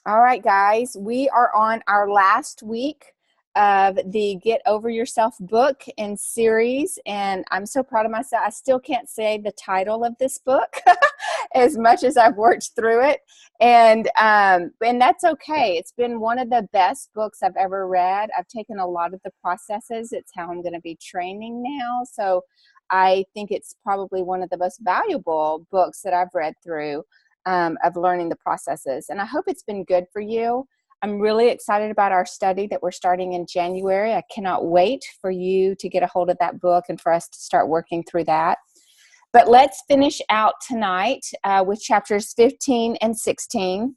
All right, guys, we are on our last week of the Get Over Yourself book and series, and I'm so proud of myself. I still can't say the title of this book as much as I've worked through it, and that's okay. It's been one of the best books I've ever read. I've taken a lot of the processes. It's how I'm going to be training now, so I think it's probably one of the most valuable books that I've read through of learning the processes. And I hope it's been good for you. I'm really excited about our study that we're starting in January. I cannot wait for you to get a hold of that book and for us to start working through that. But let's finish out tonight with chapters 15 and 16.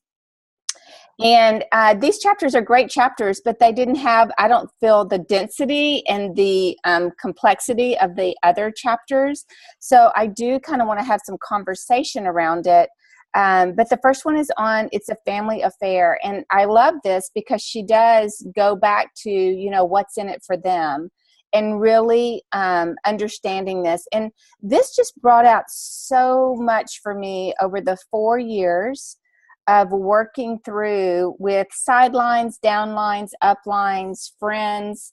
And these chapters are great chapters, but they didn't have, I don't feel, the density and the complexity of the other chapters. So I do kind of want to have some conversation around it. But the first one is on, it's a family affair. And I love this because she does go back to, what's in it for them and really understanding this. And this just brought out so much for me over the 4 years of working through with sidelines, downlines, uplines, friends,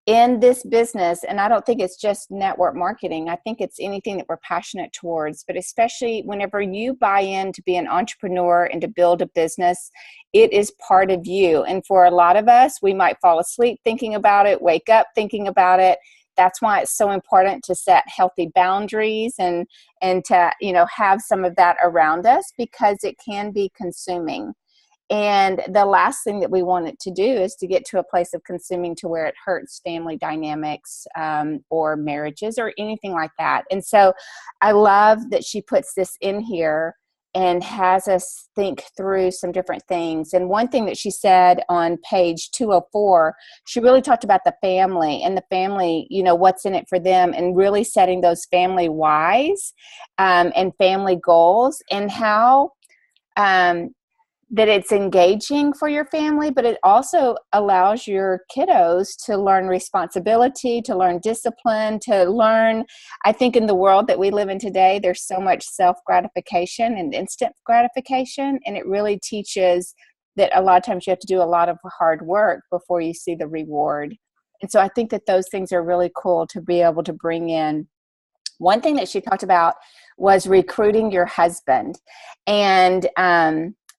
in this business. And I don't think it's just network marketing. I think it's anything that we're passionate towards, but especially whenever you buy in to be an entrepreneur and to build a business, it is part of you. And for a lot of us, we might fall asleep thinking about it, wake up thinking about it. That's why it's so important to set healthy boundaries and to, have some of that around us, because it can be consuming. And the last thing that we want it to do is to get to a place of consuming to where it hurts family dynamics or marriages or anything like that. And so I love that she puts this in here and has us think through some different things. And one thing that she said on page 204, she really talked about the family and the family, what's in it for them, and really setting those family whys and family goals, and how that it's engaging for your family, but it also allows your kiddos to learn responsibility, to learn discipline, to learn, I think in the world that we live in today, there's so much self-gratification and instant gratification, and it really teaches that a lot of times you have to do a lot of hard work before you see the reward. And so I think that those things are really cool to be able to bring in. One thing that she talked about was recruiting your husband. And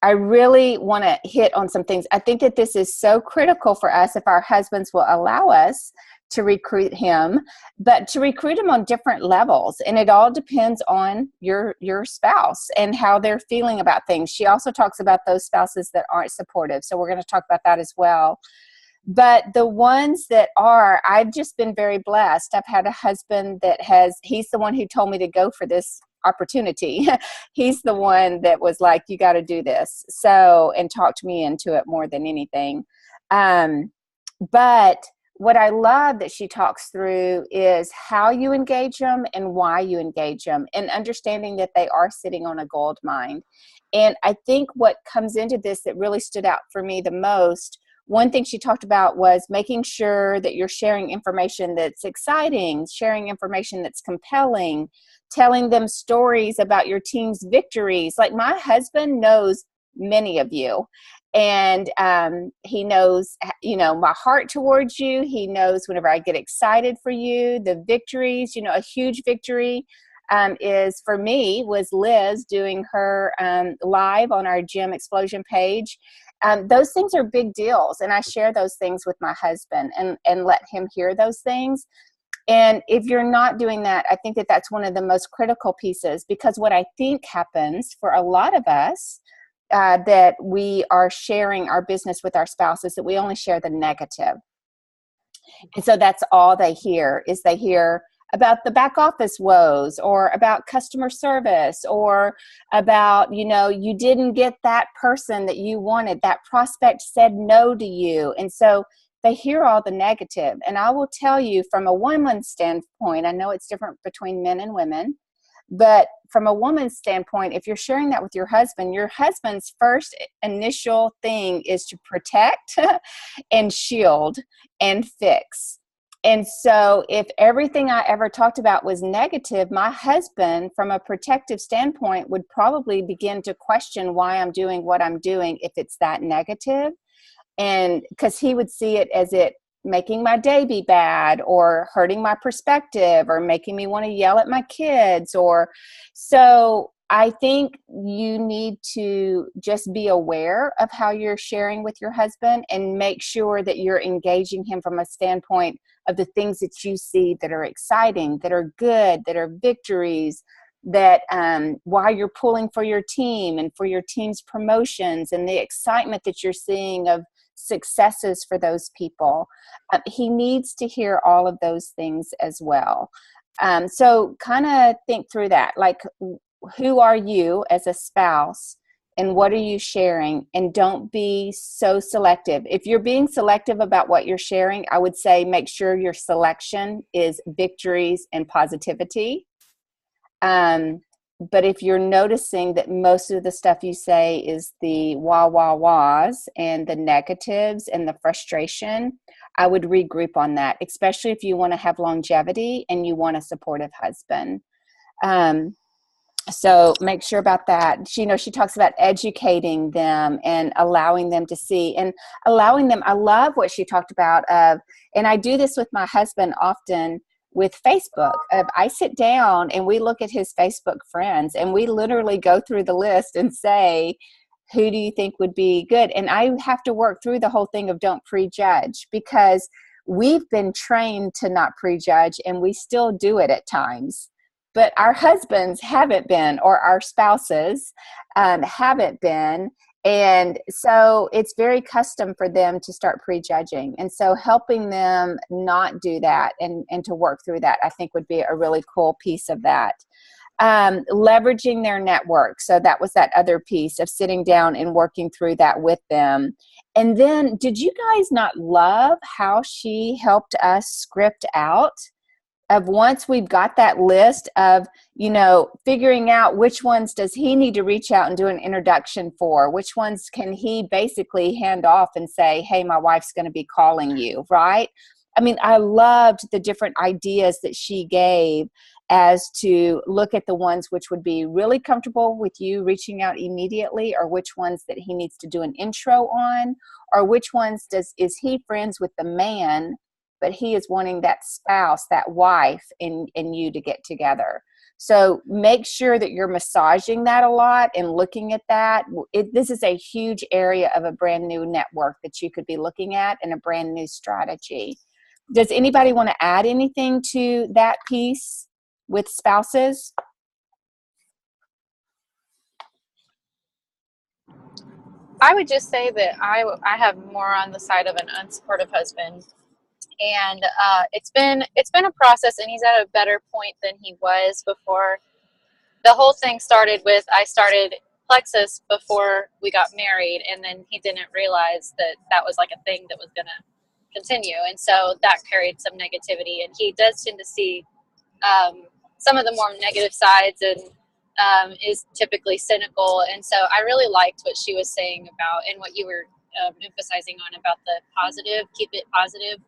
I really want to hit on some things. I think that this is so critical for us if our husbands will allow us to recruit him, but to recruit him on different levels. And it all depends on your spouse and how they're feeling about things. She also talks about those spouses that aren't supportive. So we're going to talk about that as well. But the ones that are, I've just been very blessed. I've had a husband he's the one who told me to go for this opportunity. He's the one that was like, you got to do this. So, and talked me into it more than anything. But what I love that she talks through is how you engage them and why you engage them, and understanding that they are sitting on a gold mine. And I think what comes into this that really stood out for me the most, one thing she talked about was making sure that you're sharing information that's exciting, sharing information that's compelling, telling them stories about your team's victories. Like, my husband knows many of you, and he knows, my heart towards you. He knows whenever I get excited for you, the victories. A huge victory is for me was Liz doing her live on our Gym Explosion page. Those things are big deals, and I share those things with my husband and let him hear those things. And if you're not doing that, I think that that's one of the most critical pieces, because what I think happens for a lot of us that we are sharing our business with our spouses, that we only share the negative. And so that's all they hear about the back office woes, or about customer service, or about, you didn't get that person that you wanted, that prospect said no to you. And so they hear all the negative. And I will tell you, from a woman's standpoint, I know it's different between men and women, but from a woman's standpoint, if you're sharing that with your husband's first initial thing is to protect and shield and fix. And so if everything I ever talked about was negative, my husband, from a protective standpoint, would probably begin to question why I'm doing what I'm doing if it's that negative. And because he would see it as it making my day be bad, or hurting my perspective, or making me want to yell at my kids. Or so I think you need to just be aware of how you're sharing with your husband, and make sure that you're engaging him from a standpoint of the things that you see that are exciting, that are good, that are victories, that why you're pulling for your team and for your team's promotions, and the excitement that you're seeing of successes for those people. He needs to hear all of those things as well. So kind of think through that, like, who are you as a spouse, and what are you sharing? And don't be so selective. If you're being selective about what you're sharing, I would say make sure your selection is victories and positivity. But if you're noticing that most of the stuff you say is the wahs and the negatives and the frustration, I would regroup on that, especially if you want to have longevity and you want a supportive husband. So make sure about that. She talks about educating them and allowing them to see, and allowing them. I love what she talked about and I do this with my husband often with Facebook. I sit down and we look at his Facebook friends, and we literally go through the list and say, who do you think would be good? And I have to work through the whole thing of don't prejudge, because we've been trained to not prejudge, and we still do it at times. But our husbands haven't been, or our spouses haven't been. And so it's very custom for them to start prejudging. And so helping them not do that and to work through that, I think would be a really cool piece of that. Leveraging their network. So that was that other piece of sitting down and working through that with them. And then, did you guys not love how she helped us script out of, once we've got that list of, figuring out which ones does he need to reach out and do an introduction for, which ones can he basically hand off and say, hey, my wife's going to be calling you, right? I mean, I loved the different ideas that she gave as to look at the ones which would be really comfortable with you reaching out immediately, or which ones that he needs to do an intro on, or which ones is he friends with the man, but he is wanting that spouse, that wife, and you to get together. So make sure that you're massaging that a lot and looking at that. This is a huge area of a brand new network that you could be looking at, and a brand new strategy. Does anybody want to add anything to that piece with spouses? I would just say that I have more on the side of an unsupportive husband, and it's been a process, and he's at a better point than he was before. The whole thing started with, I started Plexus before we got married, and then he didn't realize that was like a thing that was going to continue, and so that carried some negativity, and he does tend to see some of the more negative sides, and is typically cynical. And so I really liked what she was saying about, and what you were emphasizing on about the positive, keep it positive,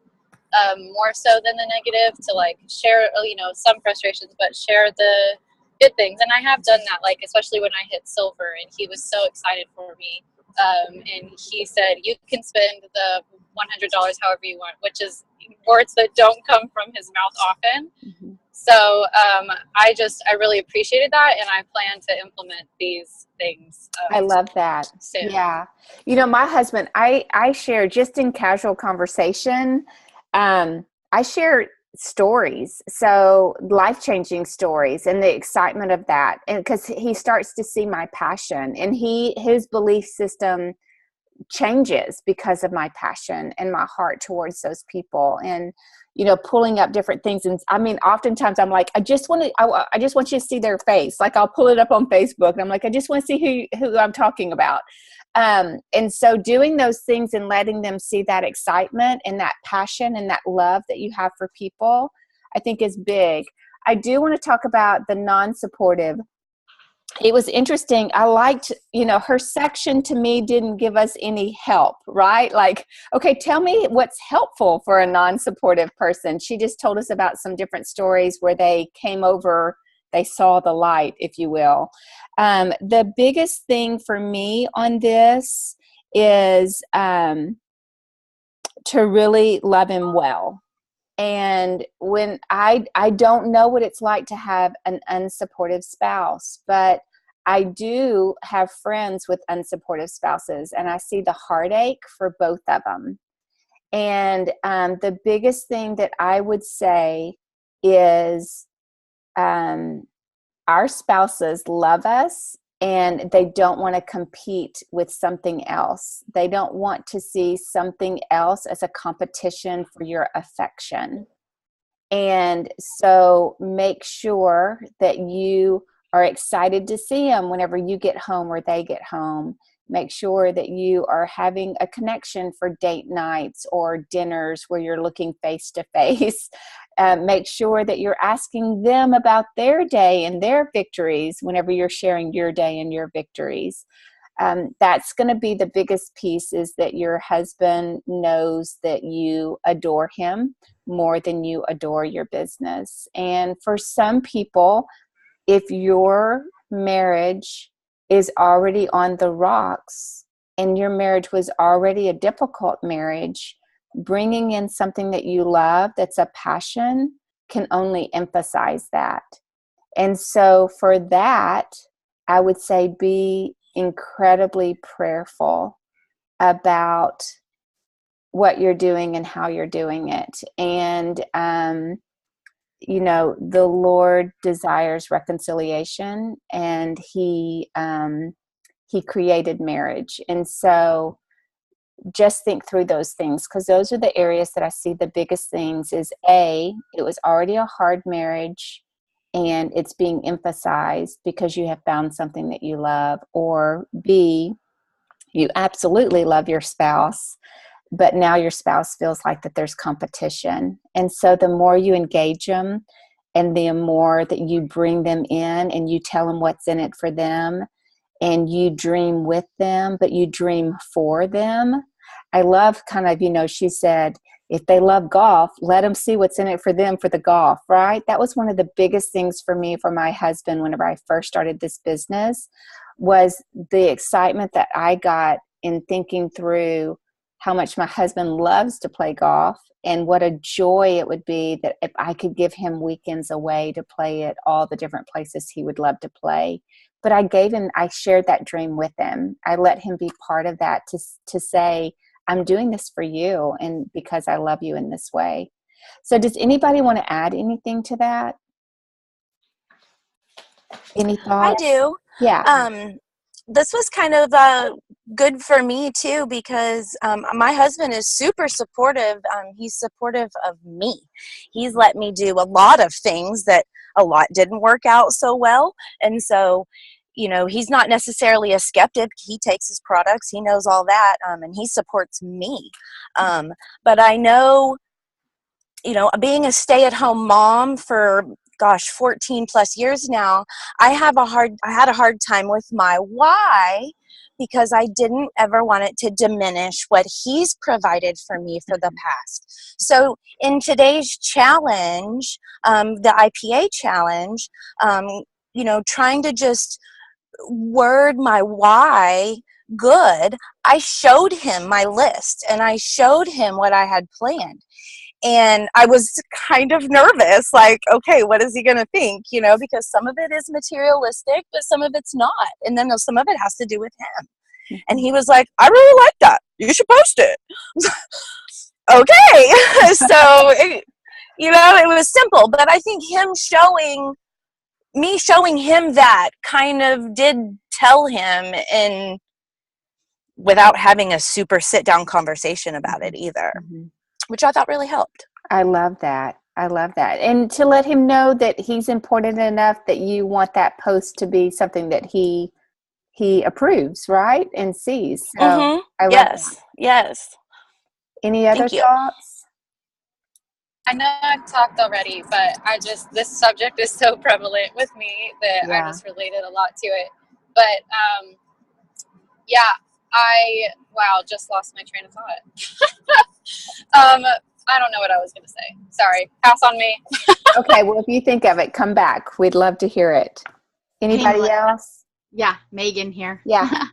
more so than the negative, to like share, some frustrations, but share the good things. And I have done that, like, especially when I hit silver, and he was so excited for me. And he said, you can spend the $100 however you want, which is words that don't come from his mouth often. Mm-hmm. So I really appreciated that, and I plan to implement these things. I love that. Soon. Yeah. My husband, I share just in casual conversation. I share stories, so life-changing stories, and the excitement of that. And because he starts to see my passion, and his belief system changes because of my passion and my heart towards those people, and pulling up different things. And I mean, oftentimes I'm like, I just want you to see their face. Like, I'll pull it up on Facebook, and I'm like, I just want to see who I'm talking about. And so doing those things and letting them see that excitement and that passion and that love that you have for people, I think is big. I do want to talk about the non-supportive it was interesting. I liked, her section to me didn't give us any help, right? Like, okay, tell me what's helpful for a non-supportive person. She just told us about some different stories where they came over, they saw the light, if you will. The biggest thing for me on this is to really love him well. And when I don't know what it's like to have an unsupportive spouse, but I do have friends with unsupportive spouses, and I see the heartache for both of them. And the biggest thing that I would say is our spouses love us, and they don't want to compete with something else. They don't want to see something else as a competition for your affection. And so make sure that you are excited to see them whenever you get home or they get home. Make sure that you are having a connection for date nights or dinners where you're looking face to face. Make sure that you're asking them about their day and their victories whenever you're sharing your day and your victories. That's going to be the biggest piece, is that your husband knows that you adore him more than you adore your business. And for some people, if your marriage is already on the rocks and your marriage was already a difficult marriage, bringing in something that you love that's a passion can only emphasize that. And so for that, I would say be incredibly prayerful about what you're doing and how you're doing it. And, the Lord desires reconciliation, and He created marriage. And so just think through those things, because those are the areas that I see the biggest things is A, it was already a hard marriage and it's being emphasized because you have found something that you love, or B, you absolutely love your spouse, but now your spouse feels like that there's competition. And so the more you engage them and the more that you bring them in and you tell them what's in it for them, and you dream with them, but you dream for them. I love she said, if they love golf, let them see what's in it for them for the golf, right? That was one of the biggest things for me, for my husband, whenever I first started this business, was the excitement that I got in thinking through how much my husband loves to play golf and what a joy it would be that if I could give him weekends away to play at all the different places he would love to play. But I shared that dream with him. I let him be part of that to say, I'm doing this for you and because I love you in this way. So does anybody want to add anything to that? Any I thoughts? do. Yeah. This was kind of good for me too, because my husband is super supportive. He's supportive of me. He's let me do a lot of things that a lot didn't work out so well. And so, he's not necessarily a skeptic. He takes his products. He knows all that. And he supports me. But I know, being a stay-at-home mom for 14 plus years now, I had a hard time with my why, because I didn't ever want it to diminish what he's provided for me for the past. So in today's challenge, the IPA challenge, trying to just word my why good, I showed him my list and I showed him what I had planned. And I was kind of nervous, like, okay, what is he going to think? Because some of it is materialistic, but some of it's not. And then some of it has to do with him. And he was like, I really like that. You should post it. Okay. So, it was simple. But I think me showing him that kind of did tell him, and without having a super sit-down conversation about it either. Mm-hmm. Which I thought really helped. I love that. And to let him know that he's important enough that you want that post to be something that he approves, right? And sees. So mm-hmm. I love that. Yes. Any other thoughts? I know I've talked already, but this subject is so prevalent with me that I Yeah. just related a lot to it. But yeah, wow, just lost my train of thought. I don't know what I was going to say. Sorry. Pass on me. Okay, well, if you think of it, come back. We'd love to hear it. Hey, Anybody else? yeah, Megan here. Yeah.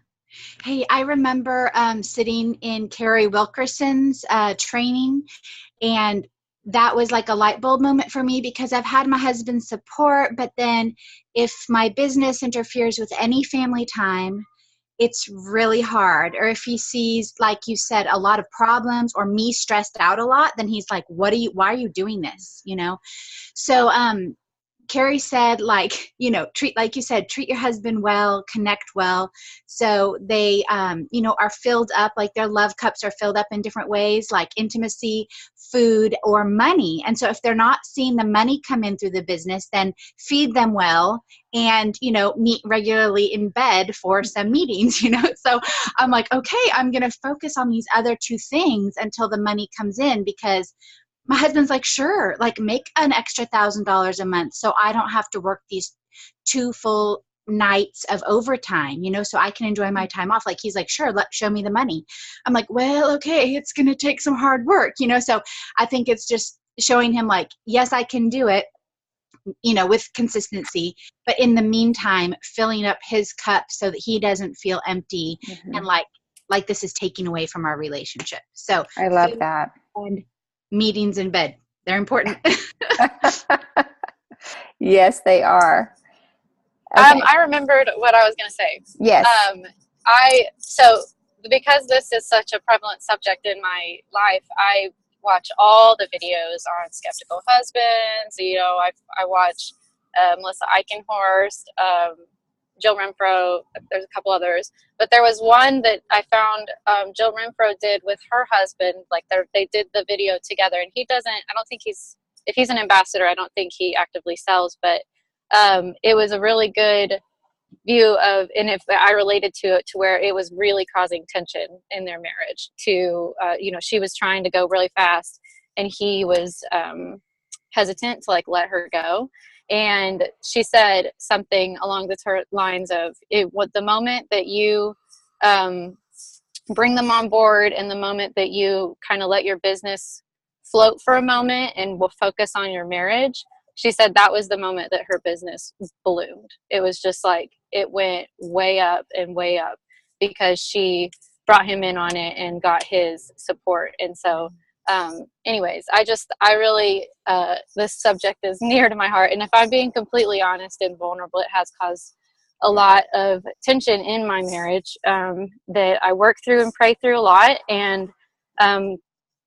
Hey, I remember sitting in Carrie Wilkerson's training, and that was like a light bulb moment for me, because I've had my husband's support, but then if my business interferes with any family time, it's really hard. Or if he sees, like you said, a lot of problems or me stressed out a lot, then he's like, why are you doing this? So Carrie said, like, like you said, treat your husband well, connect well. So they, are filled up, like their love cups are filled up in different ways, like intimacy, food, or money. And so if they're not seeing the money come in through the business, then feed them well and, meet regularly in bed for some meetings, So I'm like, okay, I'm going to focus on these other two things until the money comes in, because my husband's like, sure, like make an extra $1,000 a month so I don't have to work these 2 full nights of overtime, so I can enjoy my time off. Like, he's like, sure, show me the money. I'm like, well, okay, it's going to take some hard work, so I think it's just showing him like, yes, I can do it, with consistency, but in the meantime, filling up his cup so that he doesn't feel empty and like this is taking away from our relationship. So I love that. And meetings in bed, they're important. Yes, they are. Okay. I remembered what I was going to say. Yes. So because this is such a prevalent subject in my life, I watch all the videos on skeptical husbands. I watch Melissa Eichenhorst, Jill Renfro. There's a couple others, but there was one that I found Jill Renfro did with her husband. Like they did the video together, and he doesn't. I don't think if he's an ambassador, I don't think he actively sells, but it was a really good view of, and if I related to it to where it was really causing tension in their marriage to, she was trying to go really fast and he was hesitant to like let her go. And she said something along the lines of the moment that you bring them on board and the moment that you kind of let your business float for a moment and will focus on your marriage, she said that was the moment that her business ballooned. It was just like it went way up and way up because she brought him in on it and got his support. And so anyways, I really this subject is near to my heart, and if I'm being completely honest and vulnerable, it has caused a lot of tension in my marriage that I work through and pray through a lot. And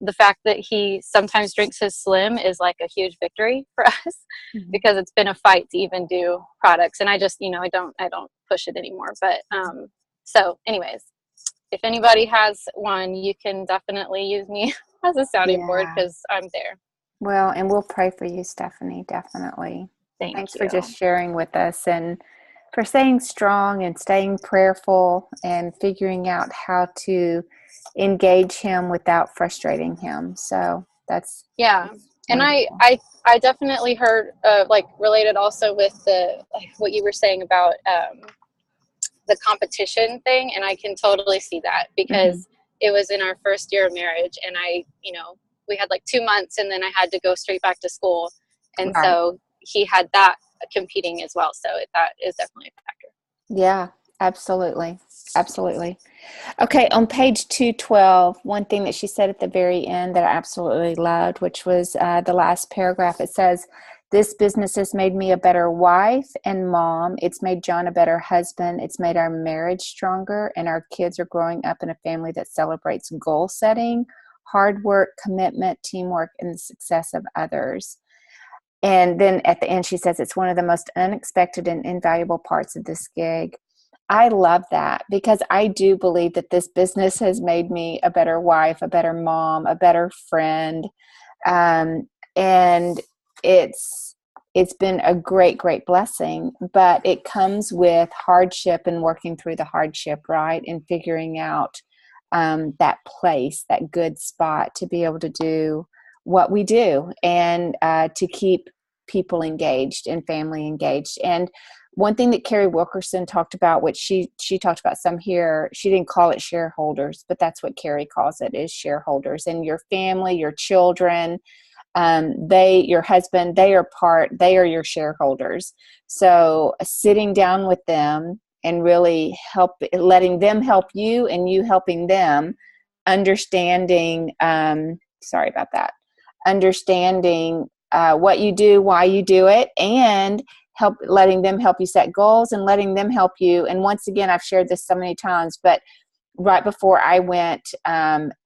the fact that he sometimes drinks his Slim is like a huge victory for us because it's been a fight to even do products. And I just, I don't push it anymore. But so anyways, if anybody has one, you can definitely use me as a sounding board because I'm there. Well, and we'll pray for you, Stephanie, definitely. Thanks for just sharing with us and for staying strong and staying prayerful and figuring out how to engage him without frustrating him. So that's and I definitely heard related also with what you were saying about the competition thing, and I can totally see that because it was in our first year of marriage, and we had like 2 months and then I had to go straight back to school, and so he had that competing as well, so that is definitely a factor. Yeah, absolutely. Okay, on page 212, one thing that she said at the very end that I absolutely loved, which was the last paragraph. It says, "This business has made me a better wife and mom. It's made John a better husband. It's made our marriage stronger, and our kids are growing up in a family that celebrates goal setting, hard work, commitment, teamwork, and the success of others." And then at the end, she says, "It's one of the most unexpected and invaluable parts of this gig." I love that because I do believe that this business has made me a better wife, a better mom, a better friend. And it's been a great, great blessing, but it comes with hardship and working through the hardship, right? And figuring out that place, that good spot to be able to do what we do, and to keep people engaged and family engaged. And one thing that Carrie Wilkerson talked about, which she talked about some here, she didn't call it shareholders, but that's what Carrie calls it, is shareholders. And your family, your children, your husband, they are your shareholders. So sitting down with them and really letting them help you and you helping them, understanding, sorry about that, understanding what you do, why you do it, and letting them help you set goals and letting them help you. And once again, I've shared this so many times, but right before I went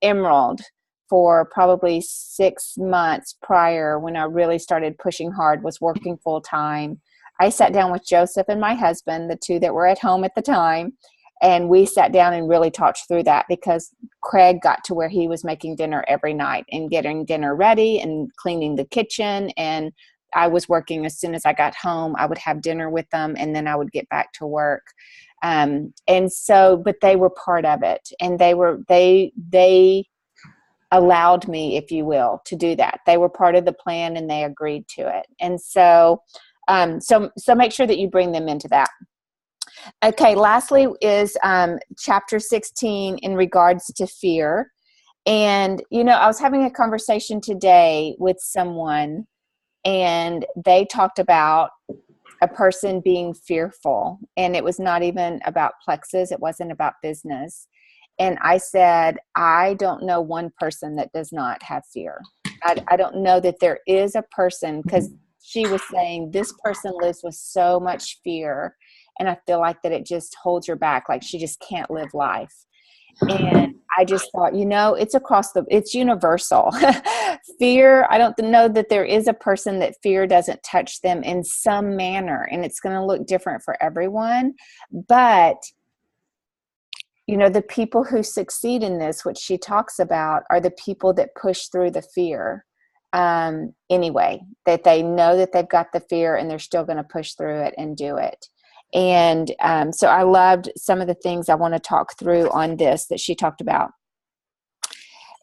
Emerald, for probably 6 months prior, when I really started pushing hard, was working full time, I sat down with Joseph and my husband, the two that were at home at the time, and we sat down and really talked through that, because Craig got to where he was making dinner every night and getting dinner ready and cleaning the kitchen. And I was working as soon as I got home. I would have dinner with them, and then I would get back to work. And so, but they were part of it, and they allowed me, if you will, to do that. They were part of the plan, and they agreed to it. And so, so make sure that you bring them into that. Okay, lastly is chapter 16 in regards to fear. And, I was having a conversation today with someone, and they talked about a person being fearful, and it was not even about plexus. It wasn't about business. And I said, I don't know one person that does not have fear. I don't know that there is a person, because she was saying this person lives with so much fear, and I feel like that it just holds her back, like she just can't live life. And I just thought, it's universal. Fear, I don't know that there is a person that fear doesn't touch them in some manner, and it's going to look different for everyone. But the people who succeed in this, which she talks about, are the people that push through the fear anyway, that they know that they've got the fear and they're still going to push through it and do it. And so I loved some of the things I want to talk through on this that she talked about.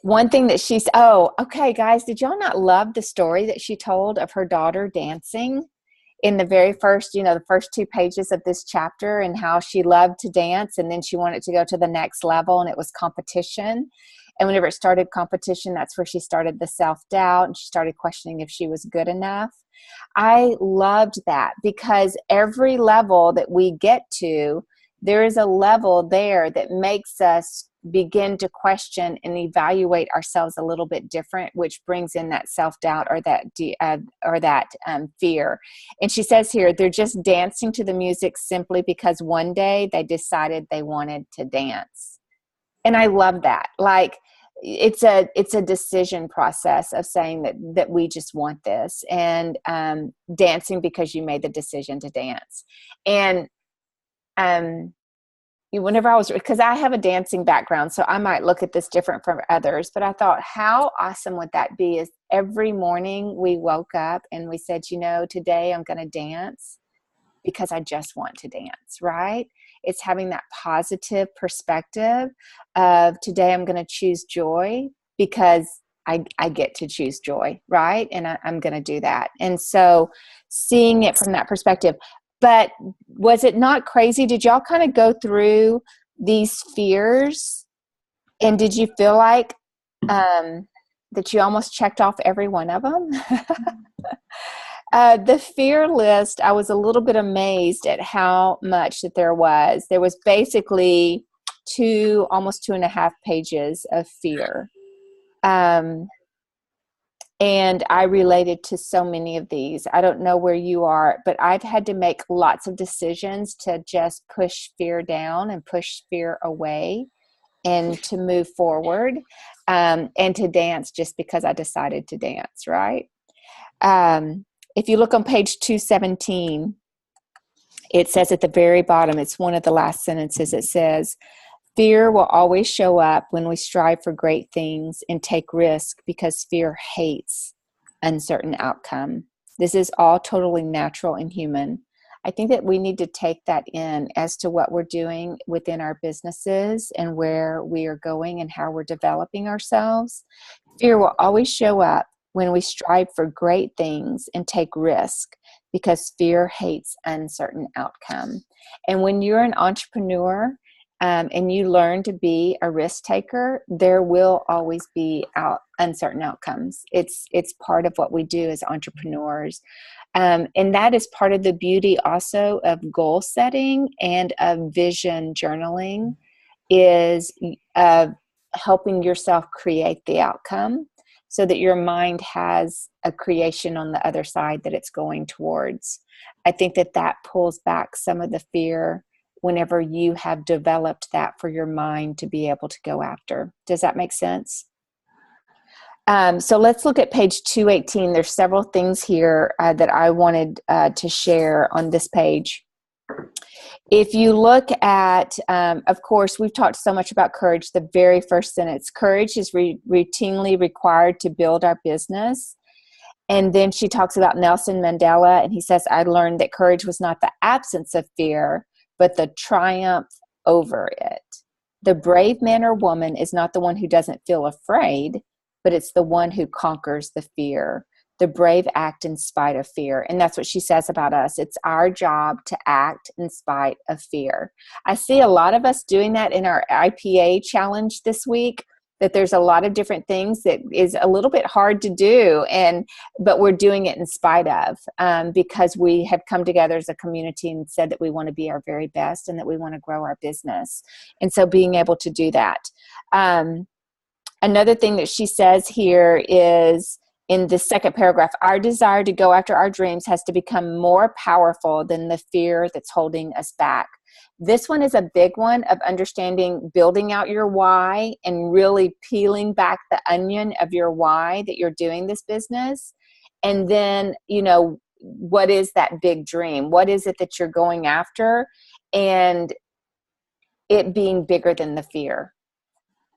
One thing that okay, guys, did y'all not love the story that she told of her daughter dancing in the very first, the first 2 pages of this chapter, and how she loved to dance, and then she wanted to go to the next level, and it was competition. And whenever it started competition, that's where she started the self-doubt, and she started questioning if she was good enough. I loved that, because every level that we get to, there is a level there that makes us begin to question and evaluate ourselves a little bit different, which brings in that self-doubt or that fear. And she says here, they're just dancing to the music simply because one day they decided they wanted to dance. And I love that. Like, it's a decision process of saying that we just want this, and dancing because you made the decision to dance. And because I have a dancing background, so I might look at this different from others, but I thought, how awesome would that be if every morning we woke up and we said, today I'm going to dance because I just want to dance, right? It's having that positive perspective of today I'm going to choose joy because I get to choose joy, right? And I'm going to do that. And so seeing it from that perspective. But was it not crazy? Did y'all kind of go through these fears, and did you feel like that you almost checked off every one of them? The fear list, I was a little bit amazed at how much that there was. There was basically almost 2.5 pages of fear. And I related to so many of these. I don't know where you are, but I've had to make lots of decisions to just push fear down and push fear away, and to move forward, and to dance just because I decided to dance, right? If you look on page 217, it says at the very bottom, it's one of the last sentences, it says, fear will always show up when we strive for great things and take risk, because fear hates uncertain outcome. This is all totally natural and human. I think that we need to take that in as to what we're doing within our businesses and where we are going and how we're developing ourselves. Fear will always show up when we strive for great things and take risk, because fear hates uncertain outcome. And when you're an entrepreneur, and you learn to be a risk taker, there will always be uncertain outcomes. It's part of what we do as entrepreneurs. And that is part of the beauty also of goal setting and of vision journaling, is helping yourself create the outcome so that your mind has a creation on the other side that it's going towards. I think that pulls back some of the fear whenever you have developed that for your mind to be able to go after. Does that make sense? So let's look at page 218. There's several things here that I wanted to share on this page. If you look at, of course, we've talked so much about courage. The very first sentence, courage is routinely required to build our business. And then she talks about Nelson Mandela, and he says, I learned that courage was not the absence of fear, but the triumph over it. The brave man or woman is not the one who doesn't feel afraid, but it's the one who conquers the fear. The brave act in spite of fear. And that's what she says about us. It's our job to act in spite of fear. I see a lot of us doing that in our IPA challenge this week, that there's a lot of different things that is a little bit hard to do, but we're doing it in spite of, because we have come together as a community and said that we want to be our very best and that we want to grow our business. And so being able to do that. Another thing that she says here is, in the second paragraph, our desire to go after our dreams has to become more powerful than the fear that's holding us back. This one is a big one of understanding, building out your why and really peeling back the onion of your why that you're doing this business. And then, what is that big dream? What is it that you're going after? And it being bigger than the fear.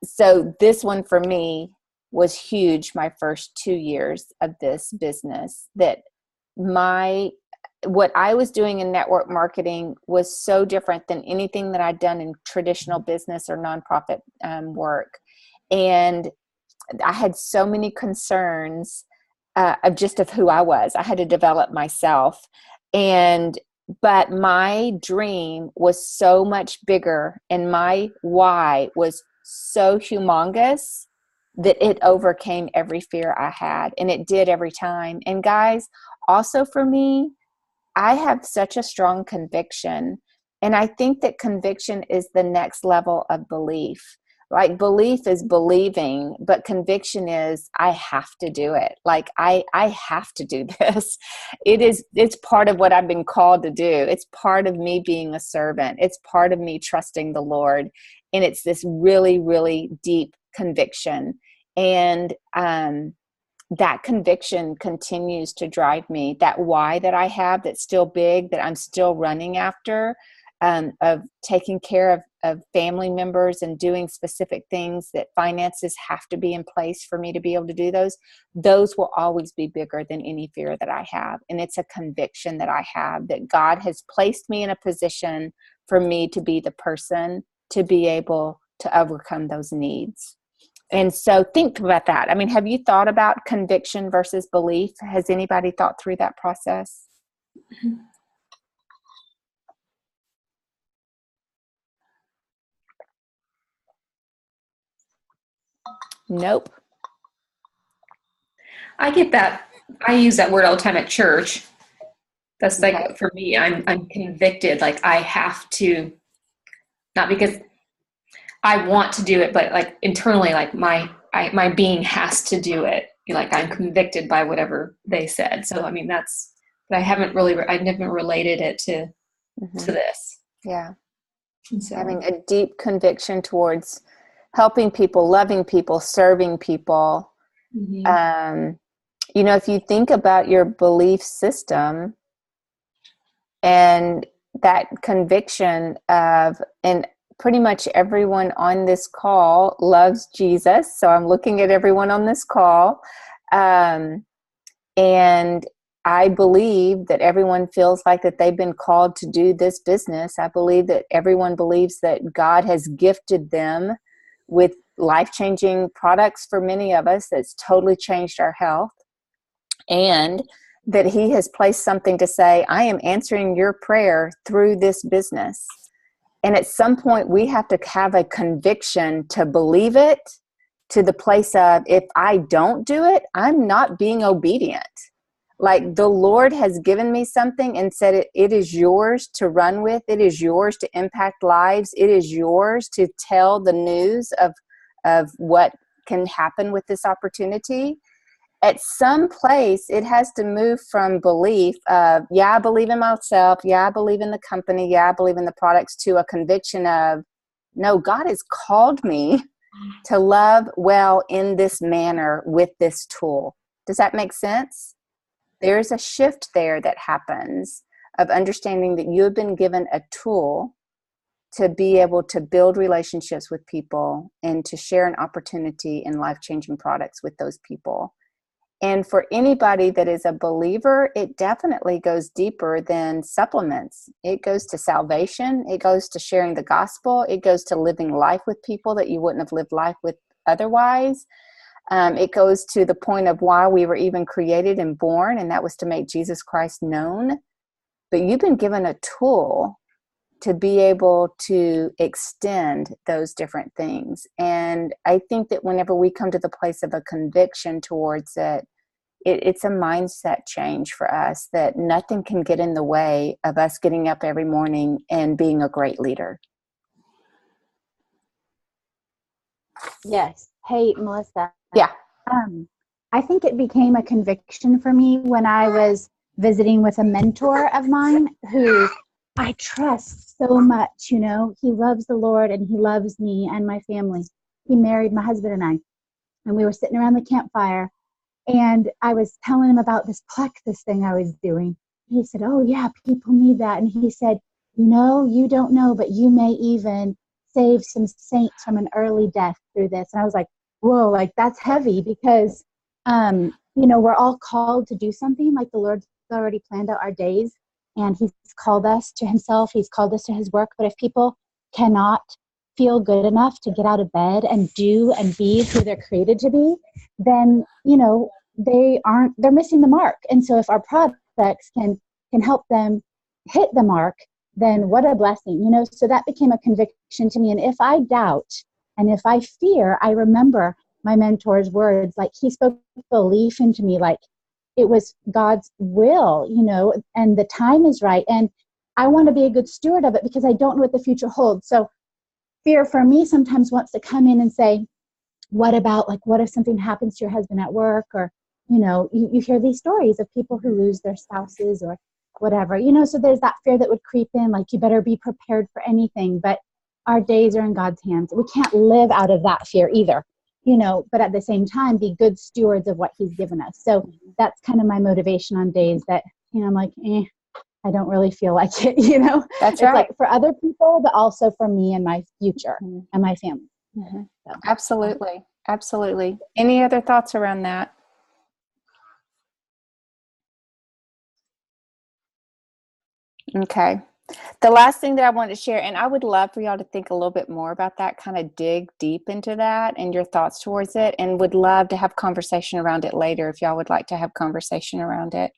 So this one for me was huge my first 2 years of this business, that what I was doing in network marketing was so different than anything that I'd done in traditional business or nonprofit work. And I had so many concerns of who I was. I had to develop myself. But my dream was so much bigger, and my why was so humongous that it overcame every fear I had. And it did every time. And guys, also for me, I have such a strong conviction. And I think that conviction is the next level of belief. Like, belief is believing, but conviction is, I have to do it. Like, I have to do this. It's part of what I've been called to do. It's part of me being a servant. It's part of me trusting the Lord. And it's this really, really deep conviction. And that conviction continues to drive me. That why that I have, that's still big, that I'm still running after, of taking care of family members and doing specific things, that finances have to be in place for me to be able to do those will always be bigger than any fear that I have. And it's a conviction that I have, that God has placed me in a position for me to be the person to be able to overcome those needs. And so think about that. I mean, have you thought about conviction versus belief? Has anybody thought through that process? Nope. I get that. I use that word all the time at church. That's like, Okay. for me, I'm convicted. Like, I have to, not because I want to do it, but like internally, like my being has to do it. Like, I'm convicted by whatever they said. So, I mean, but I haven't really, I never related it to this. Yeah. And so, Having a deep conviction towards helping people, loving people, serving people. If you think about your belief system and that conviction and pretty much everyone on this call loves Jesus. So I'm looking at everyone on this call. And I believe that everyone feels like that they've been called to do this business. I believe that everyone believes that God has gifted them with life-changing products for many of us that's totally changed our health. and that he has placed something to say, I am answering your prayer through this business. And at some point we have to have a conviction to believe it, to the place of, if I don't do it, I'm not being obedient. Like, the Lord has given me something and said, it is yours to run with. It is yours to impact lives. It is yours to tell the news of what can happen with this opportunity. At some place, it has to move from belief of, yeah, I believe in myself. Yeah, I believe in the company. Yeah, I believe in the products, to a conviction of, no, God has called me to love well in this manner with this tool. Does that make sense? There's a shift there that happens of understanding that you have been given a tool to be able to build relationships with people and to share an opportunity in life-changing products with those people. And for anybody that is a believer, it definitely goes deeper than supplements. It goes to salvation. It goes to sharing the gospel. It goes to living life with people that you wouldn't have lived life with otherwise. It goes to the point of why we were even created and born, and that was to make Jesus Christ known. But you've been given a tool to be able to extend those different things. And I think that whenever we come to the place of a conviction towards it, it's a mindset change for us, that nothing can get in the way of us getting up every morning and being a great leader. Yes. Hey, Melissa. Yeah. I think it became a conviction for me when I was visiting with a mentor of mine who I trust so much. You know, he loves the Lord and he loves me and my family. He married my husband and I, and we were sitting around the campfire, and I was telling him about this plexus thing I was doing. He said, oh yeah, people need that. And he said, you know, you don't know, but you may even save some saints from an early death through this. And I was like, whoa, like that's heavy, because, you know, we're all called to do something. Like, the Lord's already planned out our days, and he's called us to himself. He's called us to his work. But if people cannot feel good enough to get out of bed and do and be who they're created to be, then, you know, they're missing the mark. And so if our products can help them hit the mark, then what a blessing, you know. So that became a conviction to me. And if I doubt and if I fear, I remember my mentor's words. Like, he spoke belief into me, like it was God's will, you know, and the time is right. And I want to be a good steward of it, because I don't know what the future holds. So fear for me sometimes wants to come in and say, what about, like, what if something happens to your husband at work? Or, you know, you hear these stories of people who lose their spouses or whatever, you know, so there's that fear that would creep in, like, you better be prepared for anything. But our days are in God's hands. We can't live out of that fear either, you know, but at the same time, be good stewards of what he's given us. So that's kind of my motivation on days that, you know, I'm like, I don't really feel like it, you know. That's right. It's like for other people, but also for me and my future and my family. Mm-hmm. So, absolutely. Absolutely. Any other thoughts around that? Okay. The last thing that I wanted to share, and I would love for y'all to think a little bit more about that, kind of dig deep into that and your thoughts towards it, and would love to have conversation around it later if y'all would like to have conversation around it.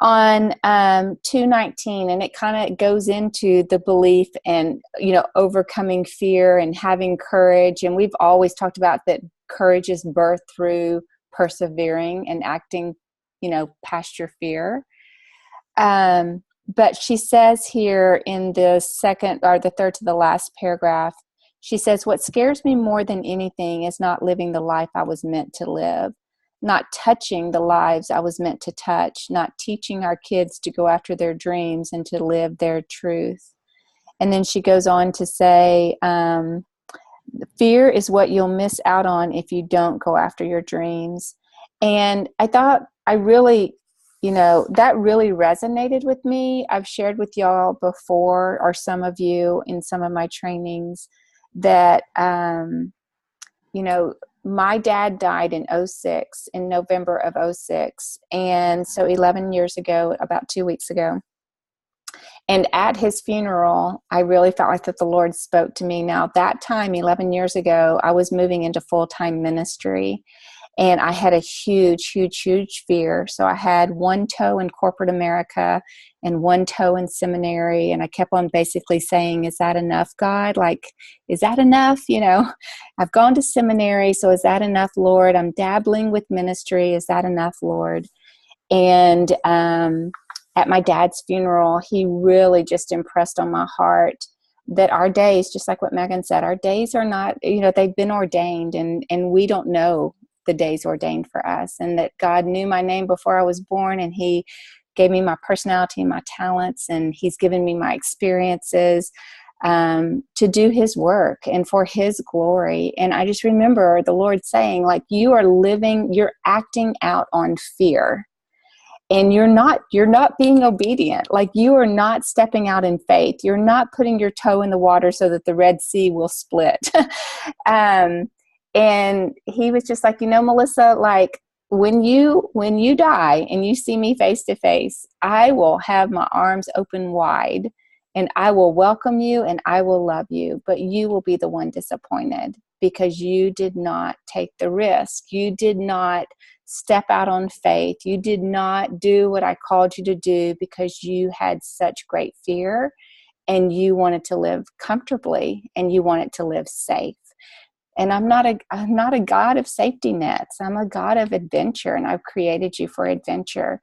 On 2:19, and it kind of goes into the belief and, you know, overcoming fear and having courage. And we've always talked about that courage is birthed through persevering and acting, you know, past your fear. But she says here in the second or the third to the last paragraph, she says, what scares me more than anything is not living the life I was meant to live, not touching the lives I was meant to touch, not teaching our kids to go after their dreams and to live their truth. And then she goes on to say, fear is what you'll miss out on if you don't go after your dreams. And I thought I really, you know, that really resonated with me. I've shared with y'all before, or some of you in some of my trainings, that, you know, my dad died in 2006, in November of 2006. And so 11 years ago, about 2 weeks ago. And at his funeral, I really felt like that the Lord spoke to me. Now, that time, 11 years ago, I was moving into full-time ministry. And I had a huge fear. So I had one toe in corporate America and one toe in seminary. And I kept on basically saying, is that enough, God? Like, is that enough? I've gone to seminary. So is that enough, Lord? I'm dabbling with ministry. Is that enough, Lord? And at my dad's funeral, he really just impressed on my heart that our days, just like what Megan said, our days are not, they've been ordained, and we don't know the days ordained for us, and that God knew my name before I was born, and he gave me my personality and my talents, and he's given me my experiences to do his work and for his glory. And I just remember the Lord saying, like, you're acting out on fear. And you're not being obedient. Like, you are not stepping out in faith. You're not putting your toe in the water so that the Red Sea will split. And he was just like, Melissa, like, when you die and you see me face to face, I will have my arms open wide and I will welcome you and I will love you, but you will be the one disappointed because you did not take the risk. You did not step out on faith. You did not do what I called you to do because you had such great fear and you wanted to live comfortably and you wanted to live safe. And I'm not a God of safety nets. I'm a God of adventure, and I've created you for adventure.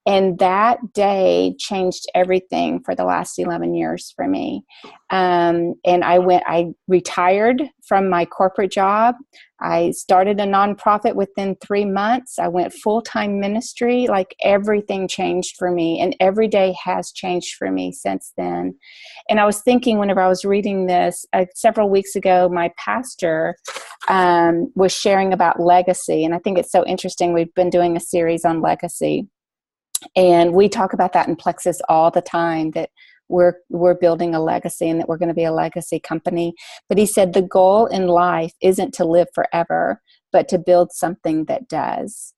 And that day changed everything for the last 11 years for me. And I retired from my corporate job. I started a nonprofit within 3 months. I went full-time ministry. Like, everything changed for me, and every day has changed for me since then. And I was thinking, whenever I was reading this several weeks ago, my pastor was sharing about legacy. And I think it's so interesting. We've been doing a series on legacy. And we talk about that in Plexus all the time, that we're building a legacy and that we're going to be a legacy company. But he said the goal in life isn't to live forever, but to build something that does.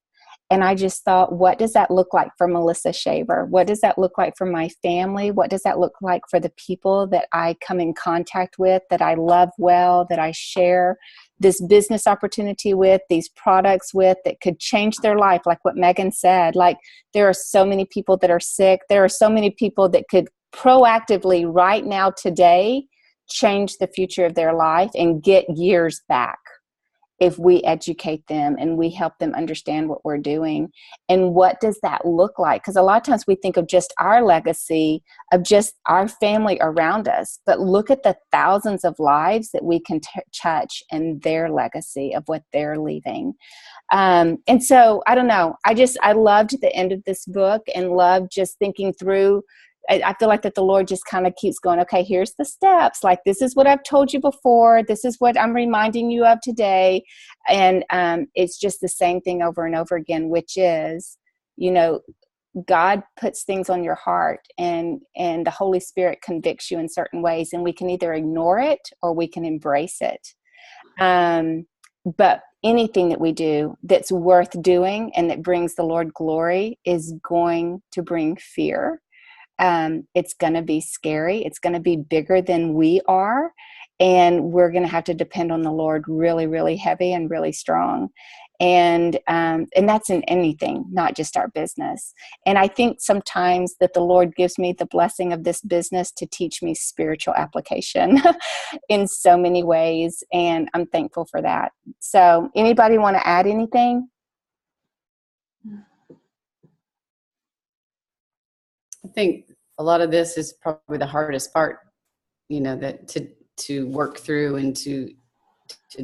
And I just thought, what does that look like for Melissa Shaver? What does that look like for my family? What does that look like for the people that I come in contact with, that I love well, that I share this business opportunity with, these products with, that could change their life? Like what Megan said, like, there are so many people that are sick. There are so many people that could proactively right now, today, change the future of their life and get years back if we educate them and we help them understand what we're doing. And what does that look like? Because a lot of times we think of just our legacy, of just our family around us, but look at the thousands of lives that we can touch and their legacy of what they're leaving. And so, I don't know, I loved the end of this book and loved just thinking through. I feel like that the Lord just kind of keeps going, okay, here's the steps. Like, this is what I've told you before. This is what I'm reminding you of today. And it's just the same thing over and over again, which is, God puts things on your heart, and the Holy Spirit convicts you in certain ways, and we can either ignore it or we can embrace it. But anything that we do that's worth doing and that brings the Lord glory is going to bring fear. It's going to be scary. It's going to be bigger than we are. And we're going to have to depend on the Lord really, really heavy and really strong. And that's in anything, not just our business. And I think sometimes that the Lord gives me the blessing of this business to teach me spiritual application in so many ways. And I'm thankful for that. So anybody want to add anything? I think a lot of this is probably the hardest part, that to work through and to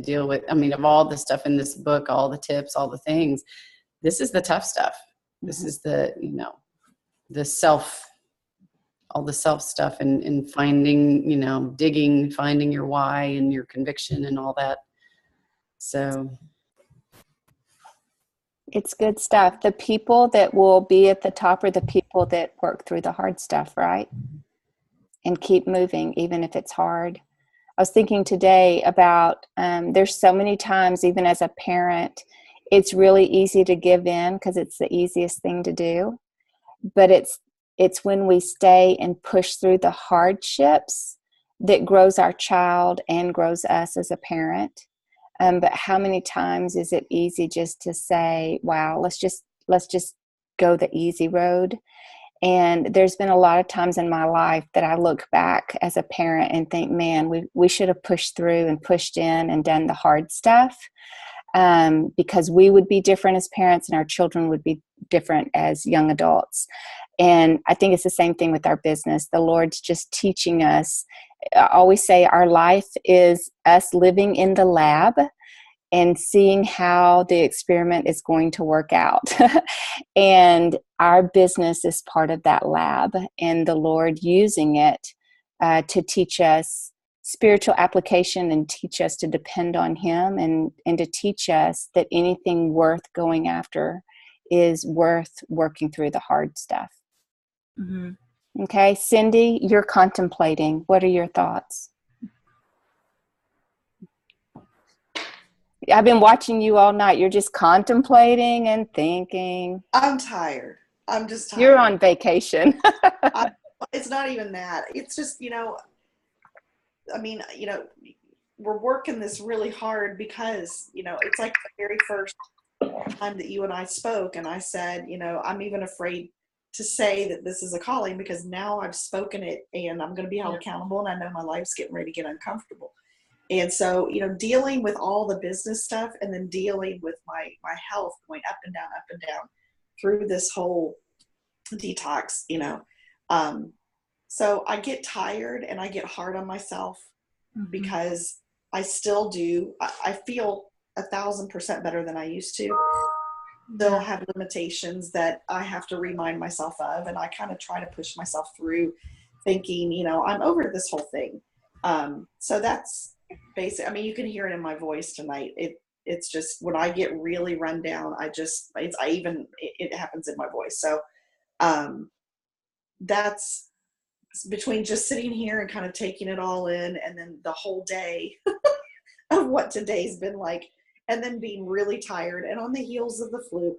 deal with. I mean, of all the stuff in this book, all the tips, all the things, this is the tough stuff. This is the, all the self stuff and finding, digging, finding your why and your conviction and all that. So it's good stuff. The people that will be at the top are the people that work through the hard stuff, right? And keep moving, even if it's hard. I was thinking today about, there's so many times, even as a parent, it's really easy to give in because it's the easiest thing to do. But it's when we stay and push through the hardships that grows our child and grows us as a parent. But how many times is it easy just to say, wow, let's just go the easy road? And there's been a lot of times in my life that I look back as a parent and think, man, we should have pushed through and pushed in and done the hard stuff, because we would be different as parents and our children would be different as young adults. And I think it's the same thing with our business. The Lord's just teaching us. I always say our life is us living in the lab and seeing how the experiment is going to work out. And our business is part of that lab, and the Lord using it to teach us spiritual application and teach us to depend on Him, and to teach us that anything worth going after is worth working through the hard stuff. Mm-hmm. Okay, Cindy, you're contemplating. What are your thoughts? I've been watching you all night. You're just contemplating and thinking. I'm tired. I'm just tired. You're on vacation. It's not even that. It's just, I mean, we're working this really hard because, it's like the very first time that you and I spoke, and I said, I'm even afraid to say that this is a calling, because now I've spoken it and I'm going to be held accountable, and I know my life's getting ready to get uncomfortable. And so, dealing with all the business stuff, and then dealing with my health going up and down through this whole detox, so I get tired and I get hard on myself, because I still do. I feel 1,000% better than I used to. They'll have limitations that I have to remind myself of. And I kind of try to push myself through thinking, I'm over this whole thing. So that's basic. I mean, you can hear it in my voice tonight. It's just when I get really run down, it happens in my voice. So that's between just sitting here and kind of taking it all in, and then the whole day of what today's been like, and then being really tired and on the heels of the flu